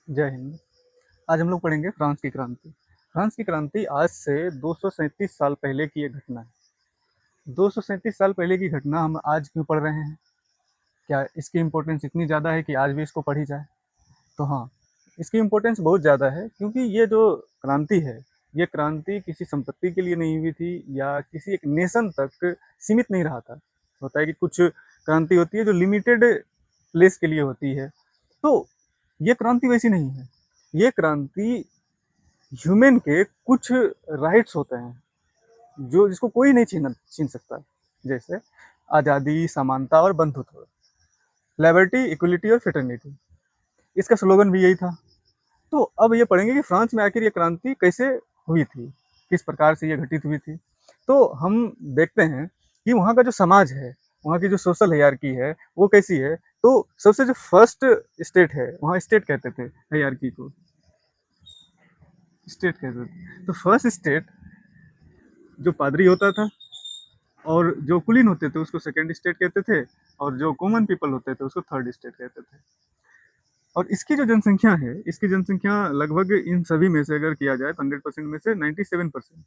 जय हिंद। आज हम लोग पढ़ेंगे फ्रांस की क्रांति। फ्रांस की क्रांति आज से 237 साल पहले की एक घटना है। 237 साल पहले की घटना हम आज क्यों पढ़ रहे हैं? क्या इसकी इम्पोर्टेंस इतनी ज़्यादा है कि आज भी इसको पढ़ी जाए? तो हाँ, इसकी इम्पोर्टेंस बहुत ज़्यादा है, क्योंकि ये जो क्रांति है, ये क्रांति किसी संपत्ति के लिए नहीं हुई थी या किसी एक नेशन तक सीमित नहीं रहा था। होता है कि कुछ क्रांति होती है जो लिमिटेड प्लेस के लिए होती है। तो ये क्रांति वैसी नहीं है। ये क्रांति ह्यूमन के कुछ राइट्स होते हैं जो जिसको कोई नहीं छीन सकता। जैसे आज़ादी, समानता और बंधुत्व, लिबर्टी, इक्वलिटी और फ्रेटर्निटी। इसका स्लोगन भी यही था। तो अब ये पढ़ेंगे कि फ्रांस में आखिर ये क्रांति कैसे हुई थी, किस प्रकार से ये घटित हुई थी। तो हम देखते हैं कि वहाँ का जो समाज है, वहाँ की जो सोशल हायरार्की है, वो कैसी है। तो सबसे जो फर्स्ट स्टेट है, वहाँ स्टेट कहते थे हायरार्की को, स्टेट कहते थे। तो फर्स्ट स्टेट जो पादरी होता था, और जो कुलीन होते थे उसको सेकंड स्टेट कहते थे, और जो कॉमन पीपल होते थे उसको थर्ड स्टेट कहते थे। और इसकी जो जनसंख्या है, इसकी जनसंख्या लगभग इन सभी में से अगर किया जाए तो 100% में से 97%।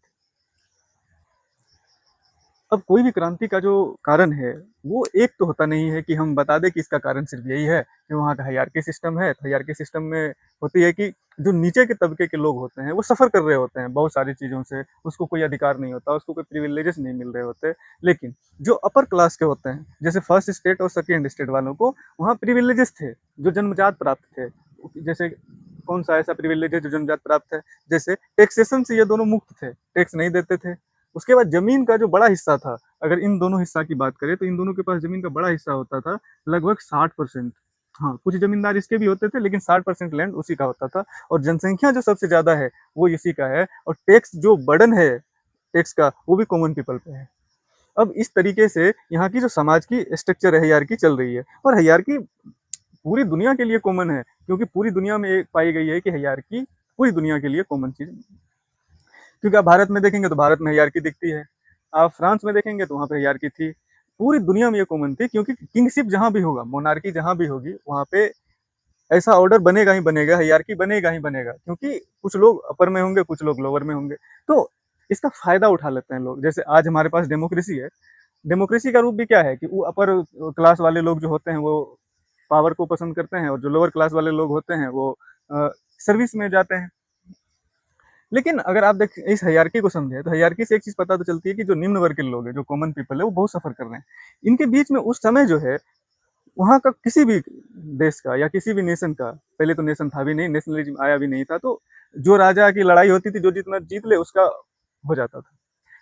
अब कोई भी क्रांति का जो कारण है, वो एक तो होता नहीं है कि हम बता दें कि इसका कारण सिर्फ यही है कि वहाँ का हायरार्की सिस्टम है। हायरार्की सिस्टम में होती है कि जो नीचे के तबके के लोग होते हैं वो सफ़र कर रहे होते हैं बहुत सारी चीज़ों से, उसको कोई अधिकार नहीं होता, उसको कोई प्रिविलेजेस नहीं मिल रहे होते। लेकिन जो अपर क्लास के होते हैं, जैसे फर्स्ट स्टेट और सेकेंड स्टेट वालों को, वहाँ प्रिविलेजेस थे जो जन्मजात प्राप्त थे। जैसे कौन सा ऐसा प्रिविलेज है जो जन्मजात प्राप्त है? जैसे टैक्सेशन से ये दोनों मुक्त थे, टैक्स नहीं देते थे। उसके बाद जमीन का जो बड़ा हिस्सा था, अगर इन दोनों हिस्सा की बात करें तो इन दोनों के पास जमीन का बड़ा हिस्सा होता था, लगभग 60%। हाँ, कुछ जमींदार इसके भी होते थे, लेकिन 60% लैंड उसी का होता था। और जनसंख्या जो सबसे ज्यादा है वो इसी का है, और टैक्स जो बर्डन है टैक्स का, वो भी कॉमन पीपल पे है। अब इस तरीके से यहाँ की जो समाज की स्ट्रक्चर है, हायरार्की चल रही है। और हायरार्की पूरी दुनिया के लिए कॉमन है, क्योंकि पूरी दुनिया में एक पाई गई है कि हायरार्की पूरी दुनिया के लिए कॉमन चीज। क्योंकि आप भारत में देखेंगे तो भारत में हायरार्की दिखती है, आप फ्रांस में देखेंगे तो वहाँ पे हायरार्की थी। पूरी दुनिया में ये कॉमन थी, क्योंकि किंगशिप जहाँ भी होगा, मोनार्की जहाँ भी होगी, वहाँ पे ऐसा ऑर्डर बनेगा ही बनेगा, हायरार्की बनेगा ही बनेगा, क्योंकि कुछ लोग अपर में होंगे, कुछ लोग लोअर में होंगे। तो इसका फायदा उठा लेते हैं लोग। जैसे आज हमारे पास डेमोक्रेसी है। डेमोक्रेसी का रूप भी क्या है कि वो अपर क्लास वाले लोग जो होते हैं वो पावर को पसंद करते हैं, और जो लोअर क्लास वाले लोग होते हैं वो सर्विस में जाते हैं। लेकिन अगर आप देख इस हायरार्की को समझे तो हायरार्की से एक चीज पता तो चलती है कि जो निम्न वर्ग के लोग हैं, जो कॉमन पीपल है, वो बहुत सफर कर रहे हैं। इनके बीच में उस समय जो है, वहाँ का किसी भी देश का या किसी भी नेशन का, पहले तो नेशन था भी नहीं, नेशनलिज्म आया भी नहीं था, तो जो राजा की लड़ाई होती थी, जो जितना जीत ले उसका हो जाता था।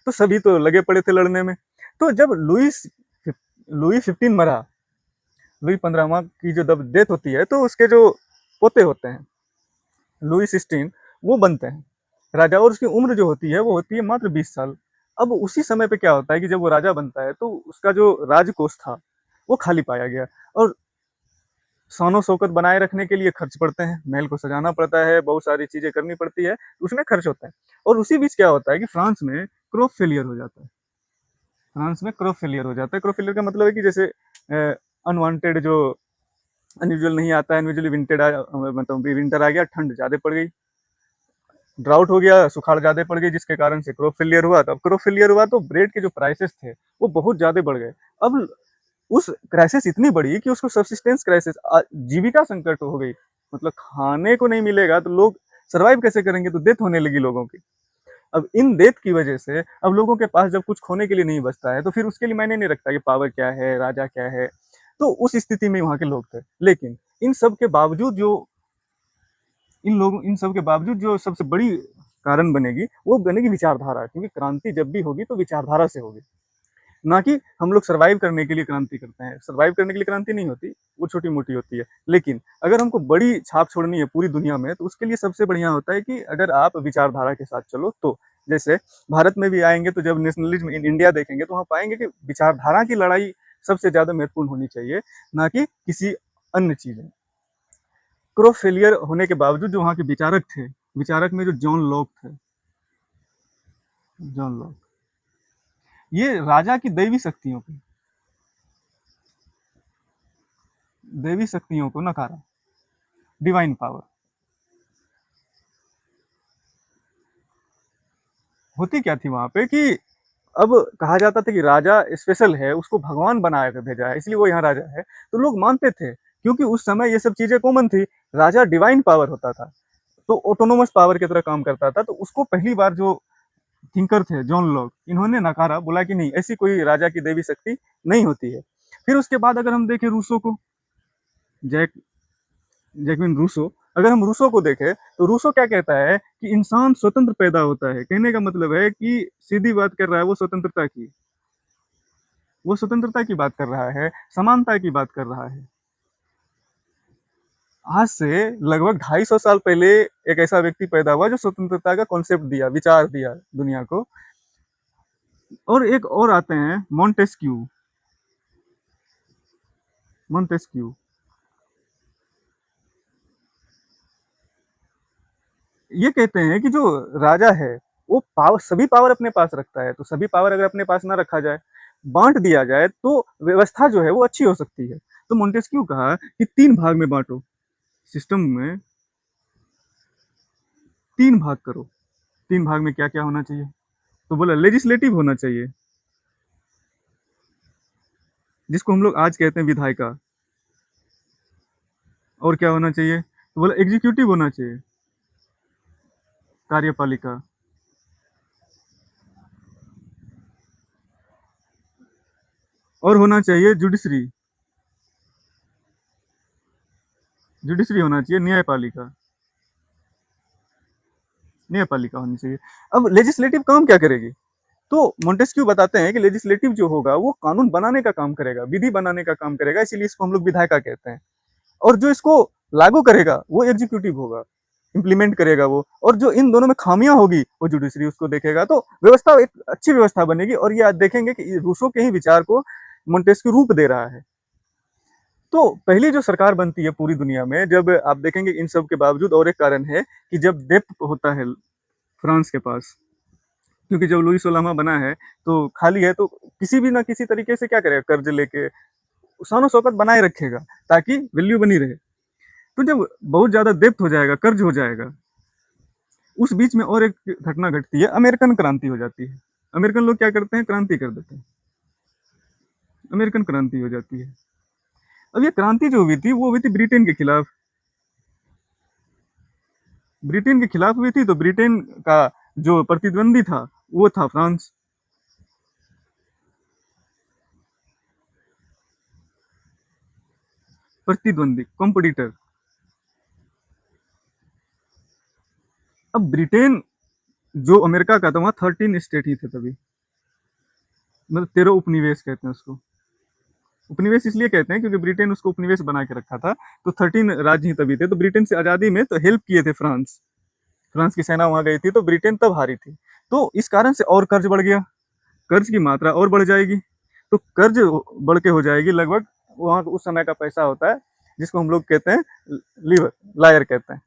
तो सभी तो लगे पड़े थे लड़ने में। तो जब लुई 15 मरा, लुई 15वां की जो जब डेथ होती है, तो उसके जो पोते होते हैं, लुई 16, वो बनते हैं राजा। और उसकी उम्र जो होती है वो होती है मात्र 20 साल। अब उसी समय पे क्या होता है कि जब वो राजा बनता है तो उसका जो राजकोष था वो खाली पाया गया, और शानो शौकत बनाए रखने के लिए खर्च पड़ते हैं, महल को सजाना पड़ता है, बहुत सारी चीजें करनी पड़ती है, उसमें खर्च होता है। और उसी बीच क्या होता है कि फ्रांस में क्रॉप फेलियर हो जाता है। फ्रांस में क्रॉप फेलियर हो जाता है। क्रॉप फेलियर का मतलब है कि जैसे अनवांटेड जो अनयूजुअल नहीं आता है, अनयूजुअली विंटेड मतलब विंटर आ गया, ठंड ज्यादा पड़ गई, ड्राउट हो गया, सुखाड़ ज्यादा पड़ गई, जिसके कारण से क्रॉप फेलियर हुआ। तो अब क्रॉप फेलियर हुआ तो ब्रेड के जो प्राइसेस थे वो बहुत ज्यादा बढ़ गए। अब उस क्राइसिस इतनी बड़ी कि उसको सब्सिस्टेंस क्राइसिस, जीविका संकट हो गई। मतलब खाने को नहीं मिलेगा तो लोग सरवाइव कैसे करेंगे, तो डेथ होने लगी लोगों की। अब इन डेथ की वजह से अब लोगों के पास जब कुछ खोने के लिए नहीं बचता है, तो फिर उसके लिए मायने नहीं रखता कि पावर क्या है, राजा क्या है। तो उस स्थिति में वहां के लोग थे। लेकिन इन सब के बावजूद जो इन सब के बावजूद जो सबसे बड़ी कारण बनेगी, वो बनेगी विचारधारा। क्योंकि क्रांति जब भी होगी तो विचारधारा से होगी, ना कि हम लोग सर्वाइव करने के लिए क्रांति करते हैं। सर्वाइव करने के लिए क्रांति नहीं होती, वो छोटी मोटी होती है। लेकिन अगर हमको बड़ी छाप छोड़नी है पूरी दुनिया में, तो उसके लिए सबसे बढ़िया होता है कि अगर आप विचारधारा के साथ चलो। तो जैसे भारत में भी आएंगे तो जब नेशनलिज्म इन इंडिया देखेंगे तो वहाँ पाएंगे कि विचारधारा की लड़ाई सबसे ज्यादा महत्वपूर्ण होनी चाहिए, ना कि किसी अन्य चीजें। क्रॉप फेलियर होने के बावजूद जो वहाँ के विचारक थे, विचारक में जो जॉन लॉक थे, जॉन लॉक, ये राजा की दैवी शक्तियों को नकारा, डिवाइन पावर। होती क्या थी वहाँ पे कि अब कहा जाता था कि राजा स्पेशल है, उसको भगवान बना के भेजा है, इसलिए वो यहाँ राजा है। तो लोग मानते थे, क्योंकि उस समय ये सब चीज़ें कॉमन थी। राजा डिवाइन पावर होता था, तो ऑटोनोमस पावर की तरह काम करता था। तो उसको पहली बार जो थिंकर थे जॉन लॉक, इन्होंने नकारा, बोला कि नहीं, ऐसी कोई राजा की देवी शक्ति नहीं होती है। फिर उसके बाद अगर हम देखें रूसो को, जैक जैकविन रूसो, अगर हम रूसो को देखें तो रूसो क्या कहता है कि इंसान स्वतंत्र पैदा होता है। कहने का मतलब है कि सीधी बात कर रहा है वो स्वतंत्रता की, वो स्वतंत्रता की बात कर रहा है, समानता की बात कर रहा है। आज से लगभग 250 साल पहले एक ऐसा व्यक्ति पैदा हुआ जो स्वतंत्रता का कॉन्सेप्ट दिया, विचार दिया दुनिया को। और एक और आते हैं मॉन्टेस्क्यू। मॉन्टेस्क्यू ये कहते हैं कि जो राजा है वो पावर, सभी पावर अपने पास रखता है, तो सभी पावर अगर अपने पास ना रखा जाए, बांट दिया जाए, तो व्यवस्था जो है वो अच्छी हो सकती है। तो मोंटेस्क्यू कहा कि 3 भाग में बांटो, सिस्टम में 3 भाग करो। 3 भाग में क्या क्या होना चाहिए? तो बोला लेजिस्लेटिव होना चाहिए, जिसको हम लोग आज कहते हैं विधायिका। और क्या होना चाहिए? तो बोला एग्जीक्यूटिव होना चाहिए, कार्यपालिका। और होना चाहिए जुडिशरी, जुडिशरी होना चाहिए, न्यायपालिका। न्यायपालिका होनी चाहिए। अब लेजिस्लेटिव काम क्या करेगी? तो मोंटेस्क्यू बताते हैं कि लेजिस्लेटिव जो होगा वो कानून बनाने का काम करेगा, विधि बनाने का काम करेगा, इसीलिए इसको हम लोग विधायिका कहते हैं। और जो इसको लागू करेगा वो एग्जीक्यूटिव होगा, इम्प्लीमेंट करेगा वो। और जो इन दोनों में खामियां होगी वो जुडिशरी उसको देखेगा। तो व्यवस्था एक अच्छी व्यवस्था बनेगी। और ये आज देखेंगे कि रूसो के ही विचार को मोंटेस्क्यू रूप दे रहा है। तो पहली जो सरकार बनती है पूरी दुनिया में, जब आप देखेंगे इन सब के बावजूद, और एक कारण है कि जब डेप्थ होता है फ्रांस के पास, क्योंकि जब लुई सोलहवां बना है तो खाली है, तो किसी भी ना किसी तरीके से क्या करेगा, कर्ज लेके शानो शौकत बनाए रखेगा, ताकि वैल्यू बनी रहे। तो जब बहुत ज्यादा डेप्थ हो जाएगा, कर्ज हो जाएगा, उस बीच में और एक घटना घटती है, अमेरिकन क्रांति हो जाती है। अमेरिकन लोग क्या करते हैं, क्रांति कर देते हैं, अमेरिकन क्रांति हो जाती है। अब ये क्रांति जो हुई थी वो हुई थी ब्रिटेन के खिलाफ। ब्रिटेन के खिलाफ हुई थी, तो ब्रिटेन का जो प्रतिद्वंदी था वो था फ्रांस। प्रतिद्वंदी, कॉम्पिटिटर। अब ब्रिटेन जो अमेरिका का था, वहां 13 स्टेट ही थे तभी, मतलब 13 उपनिवेश कहते हैं उसको। उपनिवेश इसलिए कहते हैं क्योंकि ब्रिटेन उसको उपनिवेश बना के रखा था। तो 13 राज्य ही तभी थे। तो ब्रिटेन से आजादी में तो हेल्प किए थे फ्रांस, फ्रांस की सेना वहां गई थी, तो ब्रिटेन तब हारी थी। तो इस कारण से और कर्ज बढ़ गया, कर्ज की मात्रा और बढ़ जाएगी। तो कर्ज बढ़ के हो जाएगी लगभग, वहां उस समय का पैसा होता है जिसको हम लोग कहते हैं लिवर, लायर कहते हैं,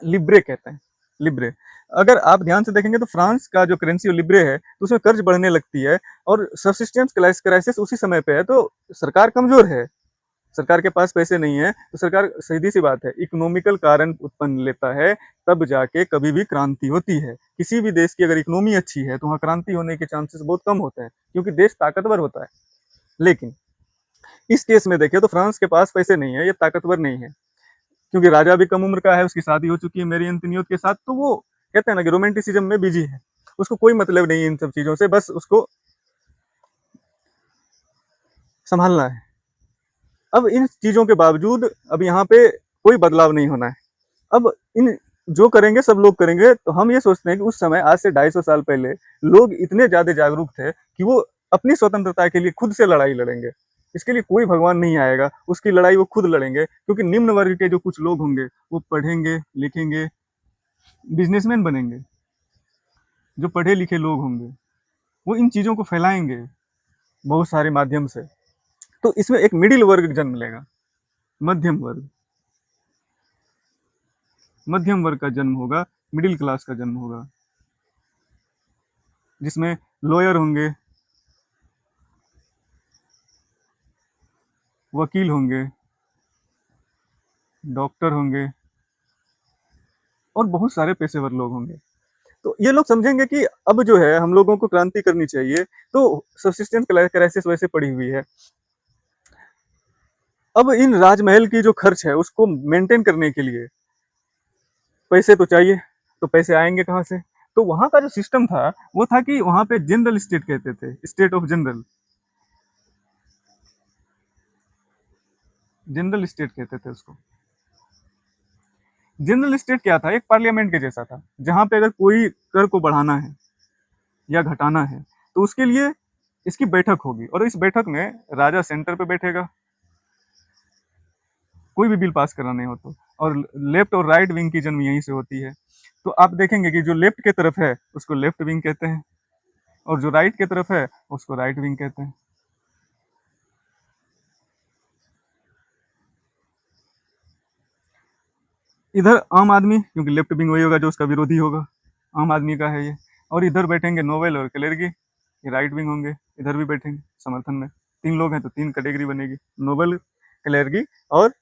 लिब्रे कहते हैं, लिब्रे। अगर आप ध्यान से देखेंगे तो फ्रांस का जो करेंसी लिब्रे है, तो उसमें कर्ज बढ़ने लगती है। और सब्सिस्टेंस क्राइसिस उसी समय पे है, तो सरकार कमजोर है, सरकार के पास पैसे नहीं है, तो सरकार, सीधी सी बात है, इकोनॉमिकल कारण उत्पन्न लेता है, तब जाके कभी भी क्रांति होती है। किसी भी देश की अगर इकोनॉमी अच्छी है तो वहाँ क्रांति होने के चांसेस बहुत कम होते हैं, क्योंकि देश ताकतवर होता है। लेकिन इस केस में देखें तो फ्रांस के पास पैसे नहीं है, ये ताकतवर नहीं है, क्योंकि राजा भी कम उम्र का है, उसकी शादी हो चुकी है मेरी अंतनियोत के साथ। तो वो कहते हैं ना कि रोमांटिसिज्म में बिजी है, उसको कोई मतलब नहीं है इन सब चीजों से, बस उसको संभालना है। अब इन चीजों के बावजूद अब यहाँ पे कोई बदलाव नहीं होना है। अब इन जो करेंगे सब लोग करेंगे, तो हम ये सोचते हैं कि उस समय, आज से 250 साल पहले, लोग इतने ज्यादा जागरूक थे कि वो अपनी स्वतंत्रता के लिए खुद से लड़ाई लड़ेंगे। इसके लिए कोई भगवान नहीं आएगा, उसकी लड़ाई वो खुद लड़ेंगे। क्योंकि निम्न वर्ग के जो कुछ लोग होंगे वो पढ़ेंगे लिखेंगे, बिजनेसमैन बनेंगे। जो पढ़े लिखे लोग होंगे वो इन चीजों को फैलाएंगे बहुत सारे माध्यम से। तो इसमें एक मिडिल वर्ग जन्म लेगा, मध्यम वर्ग, मध्यम वर्ग का जन्म होगा, मिडिल क्लास का जन्म होगा, जिसमें लॉयर होंगे, वकील होंगे, डॉक्टर होंगे, और बहुत सारे पेशेवर लोग होंगे। तो ये लोग समझेंगे कि अब जो है हम लोगों को क्रांति करनी चाहिए, तो सब्सिस्टेंस क्राइसिस वैसे पड़ी हुई है। अब इन राजमहल की जो खर्च है उसको मेंटेन करने के लिए पैसे तो चाहिए, तो पैसे आएंगे कहाँ से? तो वहां का जो सिस्टम था वो था कि वहां पे जनरल स्टेट कहते थे, state of general, general state कहते थे उसको। जनरल स्टेट क्या था? एक पार्लियामेंट के जैसा था, जहां पे अगर कोई कर को बढ़ाना है या घटाना है तो उसके लिए इसकी बैठक होगी, और इस बैठक में राजा सेंटर पे बैठेगा, कोई भी बिल पास कराने हो तो, और लेफ्ट और राइट विंग की जन्म यहीं से होती है। तो आप देखेंगे कि जो लेफ्ट की तरफ है उसको लेफ्ट विंग कहते हैं, और जो राइट की तरफ है उसको राइट विंग कहते हैं। इधर आम आदमी, क्योंकि लेफ्ट विंग वही होगा जो उसका विरोधी होगा, आम आदमी का है ये। और इधर बैठेंगे नोवेल और क्लेर्गी, ये राइट विंग होंगे, इधर भी बैठेंगे समर्थन में। तीन लोग हैं तो तीन कैटेगरी बनेगी, नोबल, क्लेर्गी और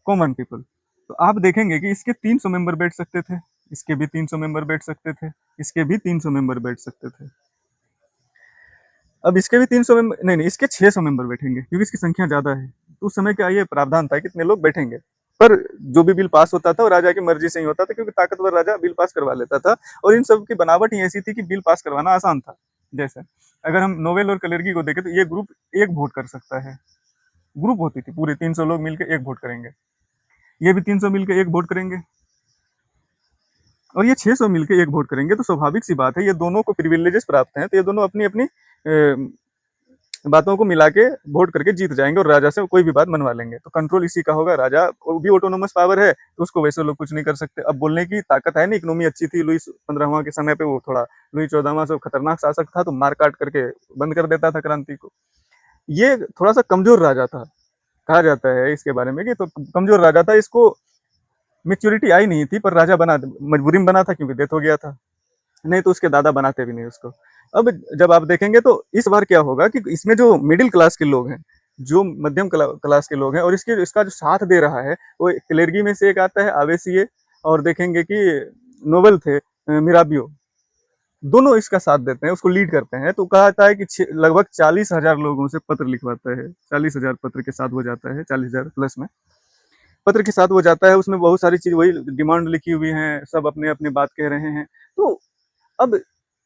कॉमन पीपल। तो आप देखेंगे कि इसके 300 मेंबर बैठ सकते थे, इसके भी 300 मेंबर बैठ सकते थे, इसके भी 300 मेंबर बैठ सकते थे। अब इसके भी 300 मेंबर नहीं नहीं, इसके 600 मेंबर बैठेंगे क्योंकि इसकी संख्या ज्यादा है। तो उस समय क्या ये प्रावधान था कितने लोग बैठेंगे, पर जो भी बिल पास होता था वो राजा की मर्जी से ही होता था, क्योंकि ताकतवर राजा बिल पास करवा लेता था। और इन सब की बनावट ही ऐसी थी कि बिल पास करवाना आसान था। जैसे अगर हम नोवेल और कलर्गी को देखें तो ये ग्रुप एक वोट कर सकता है, ग्रुप होती थी, पूरे 300 लोग मिलकर एक वोट करेंगे, ये भी 300 मिलकर एक वोट करेंगे, और ये 600 मिलकर एक वोट करेंगे। तो स्वाभाविक सी बात है ये दोनों को प्रिविलेजेस प्राप्त हैं, तो ये दोनों अपनी अपनी बातों को मिला के वोट करके जीत जाएंगे और राजा से कोई भी बात मनवा लेंगे। तो कंट्रोल इसी का होगा, राजा वो भी ऑटोनोमस पावर है तो उसको वैसे लोग कुछ नहीं कर सकते। अब बोलने की ताकत है नहीं, इकोनॉमी अच्छी थी लुईस 15वां के समय पे, वो थोड़ा लुई 14वां से खतरनाक शासक था तो मार काट करके बंद कर देता था क्रांति को। ये थोड़ा सा कमजोर राजा था, कहा जाता है इसके बारे में कि तो कमजोर राजा था, इसको मेच्योरिटी आई नहीं थी, पर राजा बना, मजबूरी में बना था क्योंकि डेथ हो गया था, नहीं तो उसके दादा बनाते भी नहीं उसको। अब जब आप देखेंगे तो इस बार क्या होगा कि इसमें जो मिडिल क्लास के लोग हैं, जो मध्यम क्लास के लोग हैं, और इसके इसका जो साथ दे रहा है वो क्लेर्गी में से एक आता है आवेसीए, और देखेंगे कि नोबल थे मिराबियो, दोनों इसका साथ देते हैं, उसको लीड करते हैं। तो कहा जाता है कि लगभग 40,000 लोगों से पत्र लिखवाता है, 40,000 पत्र के साथ वो जाता है, 40,000 प्लस में पत्र के साथ वो जाता है। उसमें बहुत सारी चीज वही डिमांड लिखी हुई है, सब अपने अपने बात कह रहे हैं। तो अब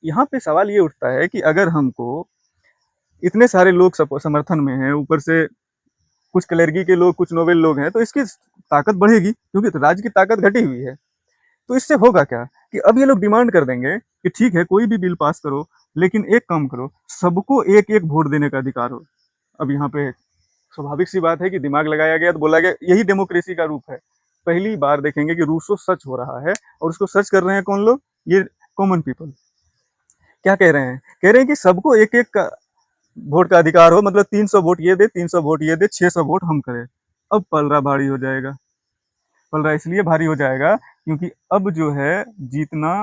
यहाँ पे सवाल ये उठता है कि अगर हमको इतने सारे लोग समर्थन में हैं, ऊपर से कुछ क्लेर्गी के लोग, कुछ नोबेल लोग हैं, तो इसकी ताकत बढ़ेगी क्योंकि तो राज्य की ताकत घटी हुई है। तो इससे होगा क्या कि अब ये लोग डिमांड कर देंगे कि ठीक है कोई भी बिल पास करो, लेकिन एक काम करो, सबको एक एक वोट देने का अधिकार हो। अब यहाँ पे स्वाभाविक सी बात है कि दिमाग लगाया गया तो बोला गया यही डेमोक्रेसी का रूप है। पहली बार देखेंगे कि रूसो सच हो रहा है, और उसको सच कर रहे हैं कौन लोग? ये कॉमन पीपल। क्या कह रहे हैं? कह रहे हैं कि सबको एक एक का वोट का अधिकार हो, मतलब 300 वोट ये दे, 300 वोट ये दे, 600 वोट हम करें। अब पलड़ा भारी हो जाएगा। पलड़ा इसलिए भारी हो जाएगा क्योंकि अब जो है जीतना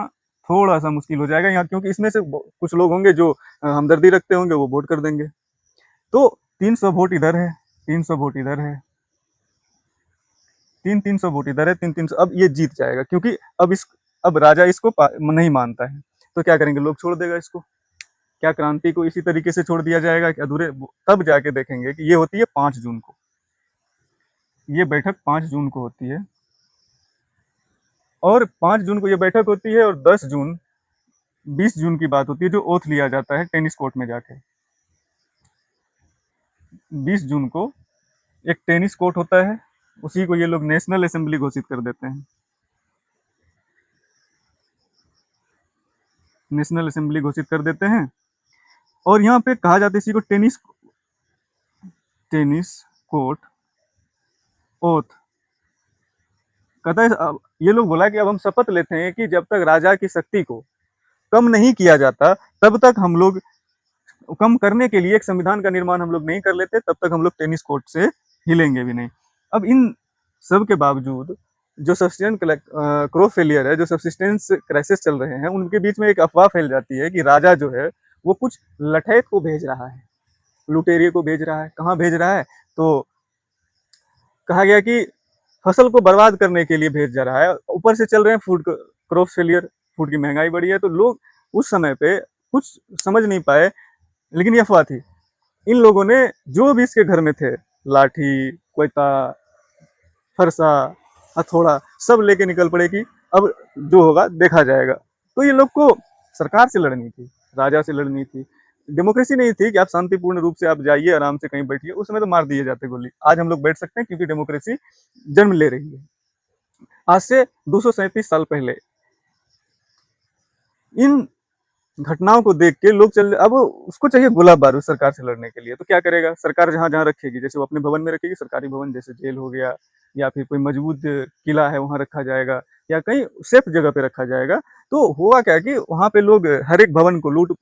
थोड़ा सा मुश्किल हो जाएगा यहाँ, क्योंकि इसमें से कुछ लोग होंगे जो हमदर्दी रखते होंगे, वो वोट कर देंगे। तो 300 वोट इधर है, 300 वोट इधर है, 300 वोट इधर है, 300। अब ये जीत जाएगा क्योंकि अब राजा इसको नहीं मानता है, तो क्या करेंगे लोग? छोड़ देगा इसको। क्या क्रांति को इसी तरीके से छोड़ दिया जाएगा कि अधूरे? तब जाके देखेंगे कि ये होती है 5 जून को, ये बैठक 5 जून को होती है, और 5 जून को ये बैठक होती है, और 10 जून, 20 जून की बात होती है जो ओथ लिया जाता है टेनिस कोर्ट में जाके। 20 जून को एक टेनिस कोर्ट होता है, उसी को ये लोग नेशनल असेंबली घोषित कर देते हैं, नेशनल असेंबली घोषित कर देते हैं। और यहाँ पे कहा जाता है इसी को टेनिस टेनिस कोर्ट ओथ। कहता है ये लोग बोला कि अब हम शपथ लेते हैं कि जब तक राजा की शक्ति को कम नहीं किया जाता तब तक हम लोग, कम करने के लिए एक संविधान का निर्माण हम लोग नहीं कर लेते, तब तक हम लोग टेनिस कोर्ट से हिलेंगे भी नहीं। अब इन सब के बावजूद जो सब्सिस्टेंस क्रॉप फेलियर है, जो सब्सिस्टेंस क्राइसिस चल रहे हैं, उनके बीच में एक अफवाह फैल जाती है कि राजा जो है वो कुछ लठैत को भेज रहा है, लुटेरिए को भेज रहा है। कहाँ भेज रहा है? तो कहा गया कि फसल को बर्बाद करने के लिए भेज जा रहा है। ऊपर से चल रहे हैं फूड क्रॉप फेलियर, फूड की महंगाई बढ़ी है, तो लोग उस समय पे कुछ समझ नहीं पाए, लेकिन ये अफवाह थी। इन लोगों ने जो भी इसके घर में थे, लाठी, कोयता, फरसा, हथौड़ा, सब लेके निकल पड़े कि अब जो होगा देखा जाएगा। तो ये लोग को सरकार से लड़नी थी, राजा से लड़नी थी। डेमोक्रेसी नहीं थी कि आप शांतिपूर्ण रूप से आप जाइए, आराम से कहीं बैठिए, उस समय तो मार दिए जाते गोली। आज हम लोग बैठ सकते हैं क्योंकि डेमोक्रेसी जन्म ले रही है। आज से 237 साल पहले इन घटनाओं को देख के लोग चल, अब उसको चाहिए गोला बारूद सरकार से लड़ने के लिए, तो क्या करेगा सरकार? जहां जहां रखेगी, जैसे वो अपने भवन में रखेगी, सरकारी भवन जैसे जेल हो गया, या फिर कोई मजबूत किला है वहां रखा जाएगा, या कहीं सेफ जगह पे रखा जाएगा। तो हुआ क्या कि वहां पे लोग हर एक भवन को लूट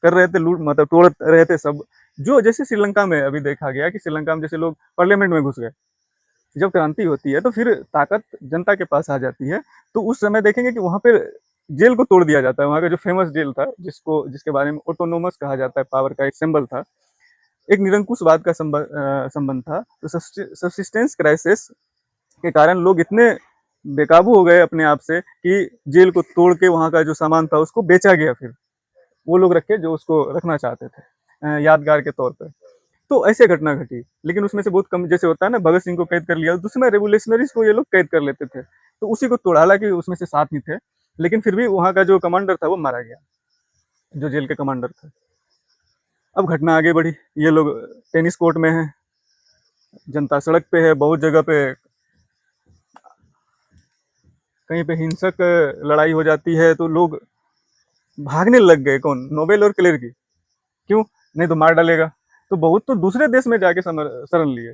कर रहे थे, लूट मतलब तोड़ रहे थे सब। जो जैसे श्रीलंका में अभी देखा गया कि श्रीलंका में जैसे लोग पार्लियामेंट में घुस गए, जब क्रांति होती है तो फिर ताकत जनता के पास आ जाती है। तो उस समय देखेंगे कि वहां पे जेल को तोड़ दिया जाता है। वहां का जो फेमस जेल था, जिसके बारे में ऑटोनोमस कहा जाता है, पावर का एक सिंबल था, एक निरंकुशवाद का संबंध था। तो सब्सिस्टेंस क्राइसिस के कारण लोग इतने बेकाबू हो गए अपने आप से कि जेल को तोड़ के वहां का जो सामान था उसको बेचा गया। फिर वो लोग रखे जो उसको रखना चाहते थे यादगार के तौर पे। तो ऐसे घटना घटी, लेकिन उसमें से बहुत कम, जैसे होता है ना, भगत सिंह को कैद कर लिया, दूसरे में रेवोल्यूशनरीज को ये लोग कैद कर लेते थे, तो उसी को तोड़ा। हालांकि उसमें से 7 ही थे, लेकिन फिर भी वहां का जो कमांडर था वो मारा गया, जो जेल के कमांडर थे। अब घटना आगे बढ़ी, ये लोग टेनिस कोर्ट में है, जनता सड़क पे है, बहुत जगह पे कहीं पे हिंसक लड़ाई हो जाती है, तो लोग भागने लग गए। कौन? नोबेल और क्लेर की। क्यों? नहीं तो मार डालेगा। तो बहुत तो दूसरे देश में जाके शरण लिए।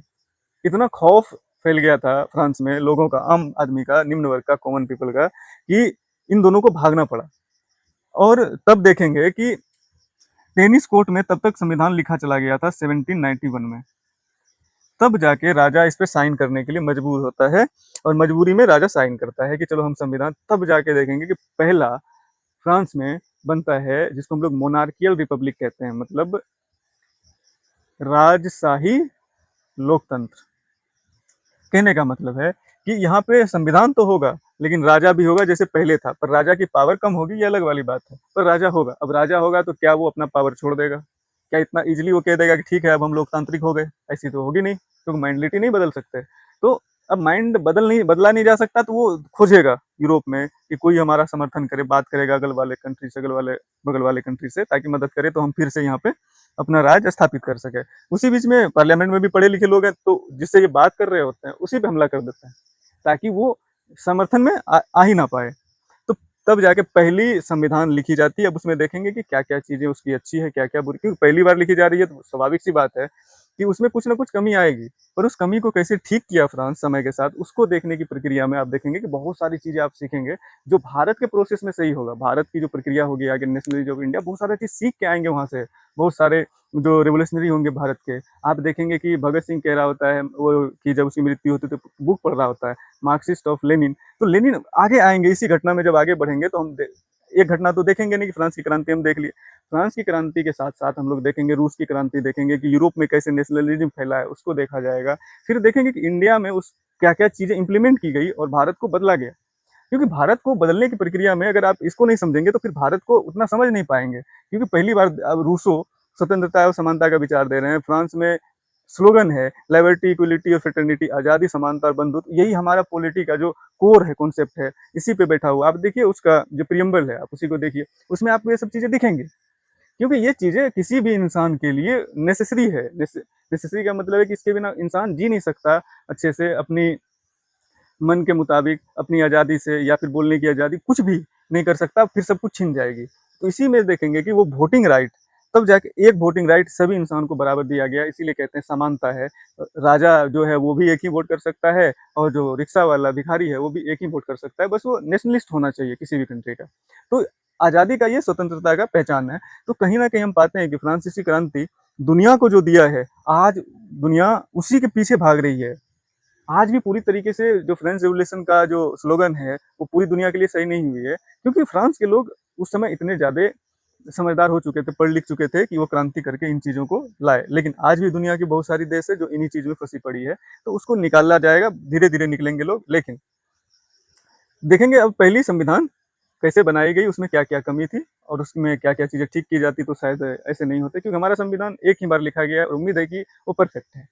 इतना खौफ फैल गया था फ्रांस में लोगों का, आम आदमी का, निम्न वर्ग का, कॉमन पीपल का, कि इन दोनों को भागना पड़ा। और तब देखेंगे कि टेनिस कोर्ट में तब तक संविधान लिखा चला गया था 1791 में। तब जाके राजा इस पे साइन करने के लिए मजबूर होता है, और मजबूरी में राजा साइन करता है कि चलो हम संविधान। तब जाके देखेंगे कि पहला फ्रांस में बनता है जिसको हम लोग मोनार्कियल रिपब्लिक कहते हैं, मतलब राजशाही लोकतंत्र। कहने का मतलब है कि यहाँ पे संविधान तो होगा, लेकिन राजा भी होगा जैसे पहले था, पर राजा की पावर कम होगी, ये अलग वाली बात है, पर राजा होगा। अब राजा होगा तो क्या वो अपना पावर छोड़ देगा? क्या इतना इजीली वो कह देगा कि ठीक है अब हम लोकतांत्रिक हो गए? ऐसी तो होगी नहीं, क्योंकि माइंडलिटी नहीं बदल सकते। तो अब माइंड बदला नहीं जा सकता, तो वो खोजेगा यूरोप में कि कोई हमारा समर्थन करे, बात करेगा अगल वाले कंट्री से, बगल वाले कंट्री से, ताकि मदद करे, तो हम फिर से यहाँ पे अपना राज स्थापित कर सके। उसी बीच में पार्लियामेंट में भी पढ़े लिखे लोग हैं, तो जिससे ये बात कर रहे होते हैं उसी पे हमला कर देते हैं, ताकि वो समर्थन में आ ही ना पाए। तो तब जाके पहली संविधान लिखी जाती है। अब उसमें देखेंगे कि क्या क्या चीजें उसकी अच्छी है, क्या क्या बुरी, क्योंकि पहली बार लिखी जा रही है तो स्वाभाविक सी बात है कि उसमें कुछ ना कुछ कमी आएगी। पर उस कमी को कैसे ठीक किया फ्रांस समय के साथ, उसको देखने की प्रक्रिया में आप देखेंगे कि बहुत सारी चीजें आप सीखेंगे जो भारत के प्रोसेस में सही होगा। भारत की जो प्रक्रिया होगी आगे, नेशनलिज्म ऑफ इंडिया, बहुत सारी चीज सीख के आएंगे वहां से। बहुत सारे जो रेवोल्यूशनरी होंगे भारत के, आप देखेंगे कि भगत सिंह कह रहा होता है वो कि जब उसकी मृत्यु होती है तो बुक पढ़ रहा होता है मार्क्सिस्ट ऑफ लेनिन। तो लेनिन आगे आएंगे इसी घटना में। जब आगे बढ़ेंगे तो हम एक घटना तो देखेंगे नहीं कि फ्रांस की क्रांति हम देख लिए, फ्रांस की क्रांति के साथ साथ हम लोग देखेंगे रूस की क्रांति, देखेंगे कि यूरोप में कैसे नेशनलिज्म फैला है उसको देखा जाएगा। फिर देखेंगे कि इंडिया में उस क्या क्या चीजें इंप्लीमेंट की गई और भारत को बदला गया। क्योंकि भारत को बदलने की प्रक्रिया में अगर आप इसको नहीं समझेंगे तो फिर भारत को उतना समझ नहीं पाएंगे। क्योंकि पहली बार अब रूसो स्वतंत्रता और समानता का विचार दे रहे हैं, फ्रांस में स्लोगन है लिबर्टी, इक्वलिटी और फ्रेटर्निटी, आजादी, समानता और बंधुत्व। यही हमारा पॉलिटी का जो कोर है, कॉन्सेप्ट है, इसी पे बैठा हुआ। आप देखिए उसका जो प्रियम्बल है, आप उसी को देखिए, उसमें आपको ये सब चीजें दिखेंगी। क्योंकि ये चीजें किसी भी इंसान के लिए नेसेसरी है। नेसेसरी का मतलब है कि इसके बिना इंसान जी नहीं सकता अच्छे से, अपनी मन के मुताबिक, अपनी आज़ादी से, या फिर बोलने की आज़ादी, कुछ भी नहीं कर सकता, फिर सब कुछ छिन जाएगी। तो इसी में देखेंगे कि वो वोटिंग राइट, तब जाके एक वोटिंग राइट सभी इंसान को बराबर दिया गया, इसीलिए कहते हैं समानता है। राजा जो है वो भी एक ही वोट कर सकता है, और जो रिक्शा वाला भिखारी है वो भी एक ही वोट कर सकता है, बस वो नेशनलिस्ट होना चाहिए किसी भी कंट्री का। तो आज़ादी का ये स्वतंत्रता का पहचान है। तो कहीं ना कहीं हम पाते हैं कि फ्रांसीसी क्रांति दुनिया को जो दिया है, आज दुनिया उसी के पीछे भाग रही है। आज भी पूरी तरीके से जो फ्रेंच रेवोल्यूशन का जो स्लोगन है वो पूरी दुनिया के लिए सही नहीं हुई है, क्योंकि फ्रांस के लोग उस समय इतने ज्यादा समझदार हो चुके थे, पढ़ लिख चुके थे कि वो क्रांति करके इन चीजों को लाए। लेकिन आज भी दुनिया की बहुत सारी देश है जो इन्हीं चीजों में फंसी पड़ी है, तो उसको निकाला जाएगा, धीरे धीरे निकलेंगे लोग। लेकिन देखेंगे अब पहली संविधान कैसे बनाई गई, उसमें क्या-क्या कमी थी और उसमें क्या-क्या चीज़ें ठीक की जाती तो शायद ऐसे नहीं होते क्योंकि हमारा संविधान एक ही बार लिखा गया है और उम्मीद है कि वो परफेक्ट है।